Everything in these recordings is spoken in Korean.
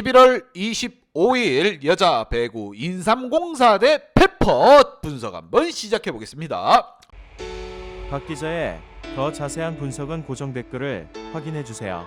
11월 25일 여자 배구 인삼공사 대 페퍼 분석 한번 시작해 보겠습니다. 박 기자의 더 자세한 분석은 고정 댓글을 확인해 주세요.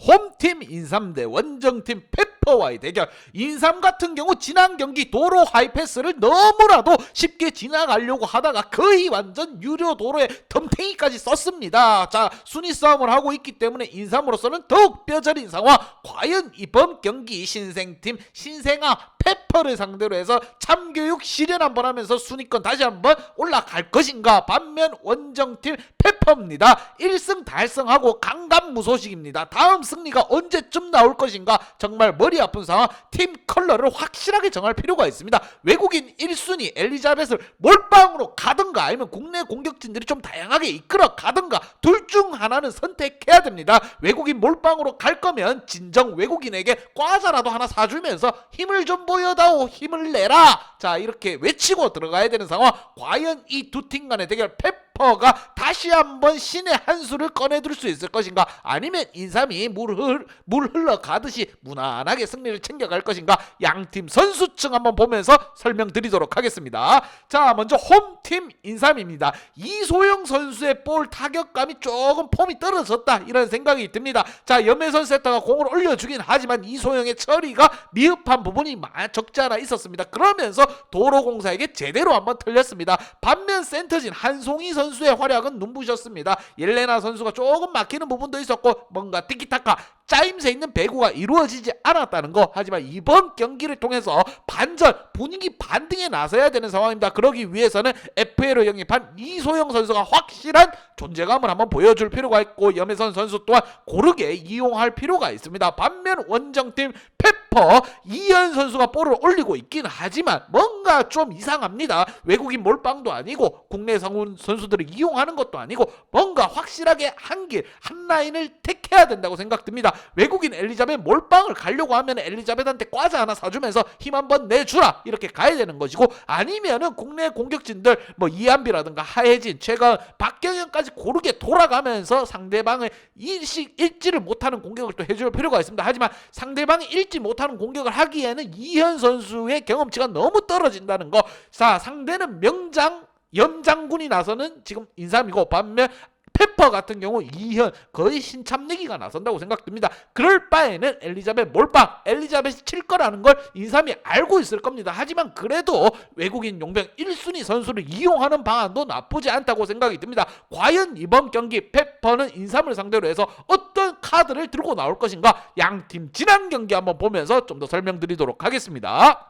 홈팀 인삼 대 원정팀 페퍼와의 대결. 인삼 같은 경우 지난 경기 도로 하이패스를 너무나도 쉽게 지나가려고 하다가 거의 완전 유료 도로에 덤탱이까지 썼습니다. 자, 순위 싸움을 하고 있기 때문에 인삼으로서는 더욱 뼈저린 상황. 과연 이번 경기 신생팀 신생아 페퍼를 상대로 해서 참교육 실현 한번 하면서 순위권 다시 한번 올라갈 것인가. 반면 원정팀 페퍼입니다. 1승 달성하고 강간무소식입니다. 다음 승리가 언제쯤 나올 것인가. 정말 머리 아픈 상황. 팀 컬러를 확실하게 정할 필요가 있습니다. 외국인 1순위 엘리자벳을 몰빵으로 가든가 아니면 국내 공격진들이 좀 다양하게 이끌어 가든가 둘 중 하나는 선택해야 됩니다. 외국인 몰빵으로 갈 거면 진정 외국인에게 과자라도 하나 사주면서 힘을 좀 보여다오, 힘을 내라, 자 이렇게 외치고 들어가야 되는 상황. 과연 이 두 팀 간의 대결 페퍼가 다시 한번 신의 한 수를 꺼내들 수 있을 것인가, 아니면 인삼이 물 흘러가듯이 무난하게 승리를 챙겨갈 것인가. 양팀 선수층 한번 보면서 설명드리도록 하겠습니다. 자, 먼저 홈팀 인삼입니다. 이소영 선수의 볼 타격감이 조금 폼이 떨어졌다 이런 생각이 듭니다. 자, 염혜선 세터가 공을 올려주긴 하지만 이소영의 처리가 미흡한 부분이 적지 않아 있었습니다. 그러면서 도로공사에게 제대로 한번 털렸습니다. 반면 센터진 한송이 선수의 활약은 눈부셨습니다. 옐레나 선수가 조금 막히는 부분도 있었고 뭔가 티키타카 짜임새 있는 배구가 이루어지지 않았다는 거. 하지만 이번 경기를 통해서 반전 분위기 반등에 나서야 되는 상황입니다. 그러기 위해서는 FA로 영입한 이소영 선수가 확실한 존재감을 한번 보여줄 필요가 있고 염혜선 선수 또한 고르게 이용할 필요가 있습니다. 반면 원정팀 페퍼 이현 선수가 볼을 올리고 있긴 하지만 뭔가 좀 이상합니다. 외국인 몰빵도 아니고 국내 상훈 선수들을 이용하는 것도 아니고 뭔가 확실하게 한 길, 한 라인을 택해야 된다고 생각됩니다. 외국인 엘리자벳 몰빵을 가려고 하면 엘리자벳한테 과자 하나 사주면서 힘 한번 내주라 이렇게 가야 되는 것이고, 아니면은 국내 공격진들 뭐 이한비라든가 하혜진, 최근 박경현까지 고르게 돌아가면서 상대방을 읽지를 못하는 공격을 또 해줄 필요가 있습니다. 하지만 상대방이 읽지 못하는 공격을 하기에는 이현 선수의 경험치가 너무 떨어진다는 거. 자, 상대는 염장군이 나서는 지금 인삼이고, 반면 페퍼 같은 경우 이현, 거의 신참내기가 나선다고 생각됩니다. 그럴 바에는 엘리자벳 몰빵, 엘리자벳이 칠 거라는 걸 인삼이 알고 있을 겁니다. 하지만 그래도 외국인 용병 1순위 선수를 이용하는 방안도 나쁘지 않다고 생각이 듭니다. 과연 이번 경기 페퍼는 인삼을 상대로 해서 어떤 카드를 들고 나올 것인가. 양팀 지난 경기 한번 보면서 좀 더 설명드리도록 하겠습니다.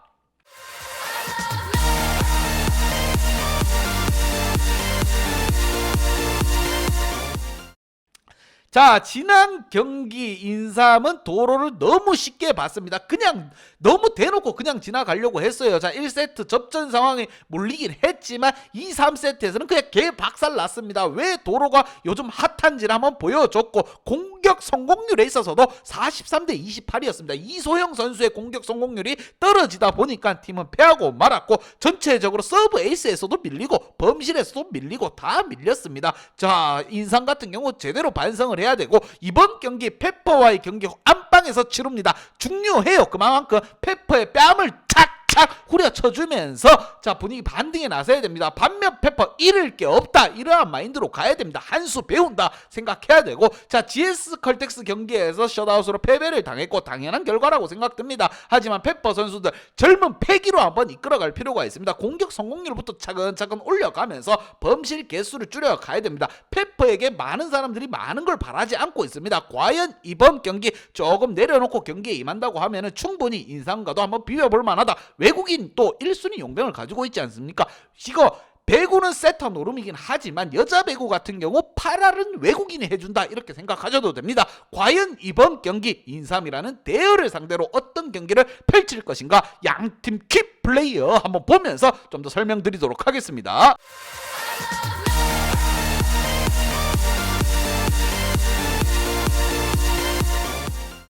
자, 지난 경기 인삼은 도로를 너무 쉽게 봤습니다. 그냥 너무 대놓고 그냥 지나가려고 했어요. 자, 1세트 접전 상황에 몰리긴 했지만 2, 3세트에서는 그냥 개 박살 났습니다. 왜 도로가 요즘 핫한지를 한번 보여줬고, 공격 성공률에 있어서도 43대 28이었습니다. 이소영 선수의 공격 성공률이 떨어지다 보니까 팀은 패하고 말았고, 전체적으로 서브 에이스에서도 밀리고 범실에서도 밀리고 다 밀렸습니다. 자, 인삼 같은 경우 제대로 반성을 해야 되고, 이번 경기 페퍼와의 경기 안방에서 치릅니다. 중요해요. 그만큼 페퍼의 뺨을 착착 후려쳐주면서 자, 분위기 반등에 나서야 됩니다. 반면 페퍼 잃을 게 없다 이러한 마인드로 가야 됩니다. 한 수 배운다 생각해야 되고, 자, GS 컬텍스 경기에서 셧아웃으로 패배를 당했고 당연한 결과라고 생각됩니다. 하지만 페퍼 선수들 젊은 패기로 한번 이끌어갈 필요가 있습니다. 공격 성공률부터 차근차근 올려가면서 범실 개수를 줄여가야 됩니다. 페퍼에게 많은 사람들이 많은 걸 바라지 않고 있습니다. 과연 이번 경기 조금 내려놓고 경기에 임한다고 하면은 충분히 인삼과도 한번 비벼볼 만하다. 외국인 또 1순위 용병을 가지고 있지 않습니까? 이거 배구는 세터 노름이긴 하지만 여자 배구 같은 경우 8할은 외국인이 해준다 이렇게 생각하셔도 됩니다. 과연 이번 경기 인삼이라는 대열을 상대로 어떤 경기를 펼칠 것인가. 양팀 키 플레이어 한번 보면서 좀 더 설명드리도록 하겠습니다.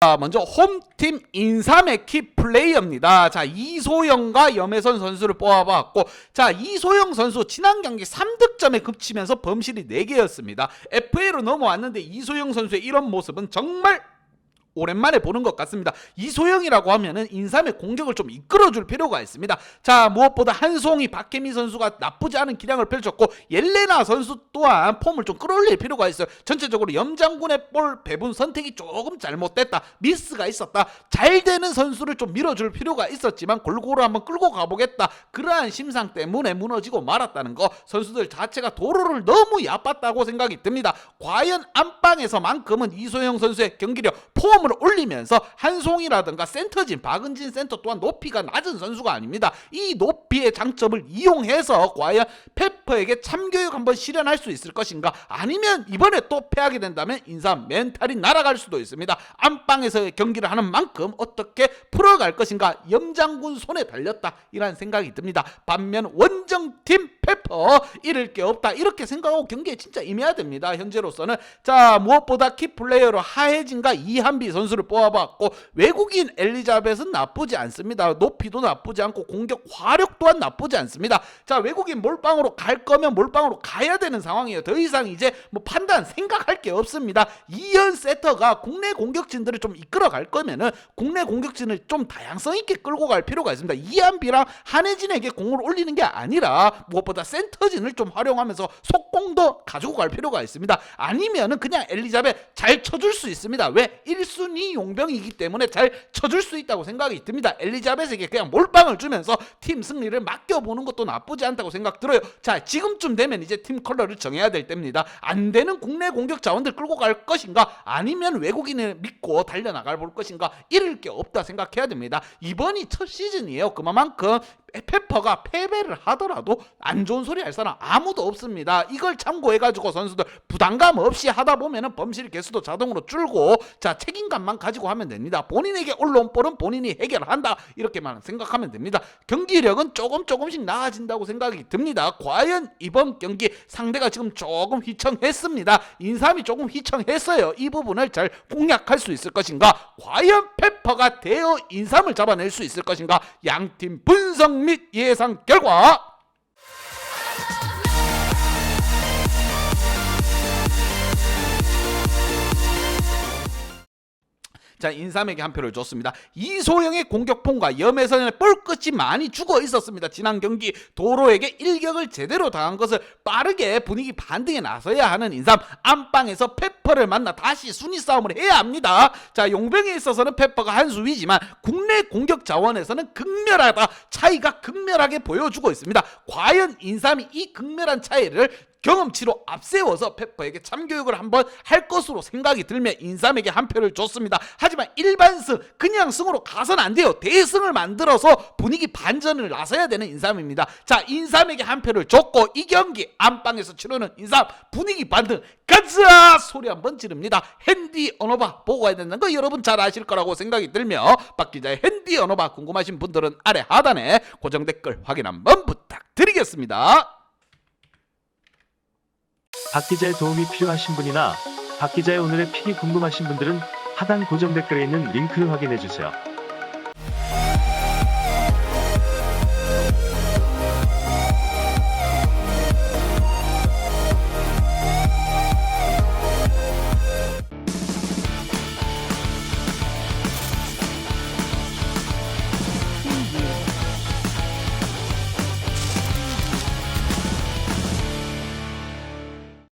자, 먼저 홈팀 인삼의 키 플레이어입니다. 자, 이소영과 염혜선 선수를 뽑아봤고, 자, 이소영 선수 지난 경기 3득점에 그치면서 범실이 4개였습니다. FA로 넘어왔는데 이소영 선수의 이런 모습은 정말 오랜만에 보는 것 같습니다. 이소영이라고 하면은 인삼의 공격을 좀 이끌어줄 필요가 있습니다. 자, 무엇보다 한송이 박혜미 선수가 나쁘지 않은 기량을 펼쳤고 옐레나 선수 또한 폼을 좀 끌어올릴 필요가 있어요. 전체적으로 염장군의 볼 배분 선택이 조금 잘못됐다, 미스가 있었다, 잘 되는 선수를 좀 밀어줄 필요가 있었지만 골고루 한번 끌고 가보겠다, 그러한 심상 때문에 무너지고 말았다는 거, 선수들 자체가 도로를 너무 얕봤다고 생각이 듭니다. 과연 안방에서만큼은 이소영 선수의 경기력, 폼을 올리면서 한송이라든가 센터진 박은진 센터 또한 높이가 낮은 선수가 아닙니다. 이 높이의 장점을 이용해서 과연 페퍼에게 참교육 한번 실현할 수 있을 것인가, 아니면 이번에 또 패하게 된다면 인삼 멘탈이 날아갈 수도 있습니다. 안방에서의 경기를 하는 만큼 어떻게 풀어갈 것인가, 염장군 손에 달렸다, 이런 생각이 듭니다. 반면 원정팀 페퍼 잃을 게 없다, 이렇게 생각하고 경기에 진짜 임해야 됩니다. 현재로서는. 자, 무엇보다 키플레이어로 하혜진과 이한비 선수를 뽑아봤고, 외국인 엘리자벳은 나쁘지 않습니다. 높이도 나쁘지 않고 공격 화력 또한 나쁘지 않습니다. 자, 외국인 몰빵으로 갈 거면 몰빵으로 가야 되는 상황이에요. 더 이상 이제 뭐 판단 생각할 게 없습니다. 이현 세터가 국내 공격진들을 좀 이끌어 갈 거면은 국내 공격진을 좀 다양성 있게 끌고 갈 필요가 있습니다. 이한비랑 한혜진에게 공을 올리는 게 아니라 무엇보다 센터진을 좀 활용하면서 속공도 가지고 갈 필요가 있습니다. 아니면은 그냥 엘리자벳 잘 쳐줄 수 있습니다. 왜? 1순위 용병이기 때문에 잘 쳐줄 수 있다고 생각이 듭니다. 엘리자벳에게 그냥 몰빵을 주면서 팀 승리를 맡겨보는 것도 나쁘지 않다고 생각 들어요. 자, 지금쯤 되면 이제 팀 컬러를 정해야 될 때입니다. 안 되는 국내 공격 자원들 끌고 갈 것인가, 아니면 외국인을 믿고 달려나갈 볼 것인가, 잃을 게 없다 생각해야 됩니다. 이번이 첫 시즌이에요. 그만큼 페퍼가 패배를 하더라도 안 좋은 소리 할 사람 아무도 없습니다. 이걸 참고해가지고 선수들 부담감 없이 하다 보면은 범실 개수도 자동으로 줄고, 자, 책임감만 가지고 하면 됩니다. 본인에게 올라온 볼은 본인이 해결한다, 이렇게만 생각하면 됩니다. 경기력은 조금씩 나아진다고 생각이 듭니다. 과연 이번 경기 상대가 지금 조금 휘청했습니다. 인삼이 조금 휘청했어요. 이 부분을 잘 공략할 수 있을 것인가, 과연 페퍼가 대여 인삼을 잡아낼 수 있을 것인가, 양팀 분석 및 예상 결과. 자, 인삼에게 한 표를 줬습니다. 이소영의 공격폼과 염혜선의 볼 끝이 많이 죽어 있었습니다. 지난 경기 도로에게 일격을 제대로 당한 것을 빠르게 분위기 반등에 나서야 하는 인삼, 안방에서 페퍼를 만나 다시 순위 싸움을 해야 합니다. 자, 용병에 있어서는 페퍼가 한 수위지만 국내 공격 자원에서는 극렬하다, 차이가 극렬하게 보여주고 있습니다. 과연 인삼이 이 극렬한 차이를 경험치로 앞세워서 페퍼에게 참교육을 한번 할 것으로 생각이 들며 인삼에게 한 표를 줬습니다. 하지만 일반승, 그냥 승으로 가서는 안 돼요. 대승을 만들어서 분위기 반전을 나서야 되는 인삼입니다. 자, 인삼에게 한 표를 줬고, 이 경기 안방에서 치르는 인삼 분위기 반등 가자 소리 한번 지릅니다. 핸디 언어바 보고 가야 된다는 거 여러분 잘 아실 거라고 생각이 들며, 박 기자의 핸디 언어바 궁금하신 분들은 아래 하단에 고정 댓글 확인 한번 부탁드리겠습니다. 박 기자의 도움이 필요하신 분이나 박 기자의 오늘의 픽이 궁금하신 분들은 하단 고정 댓글에 있는 링크를 확인해 주세요.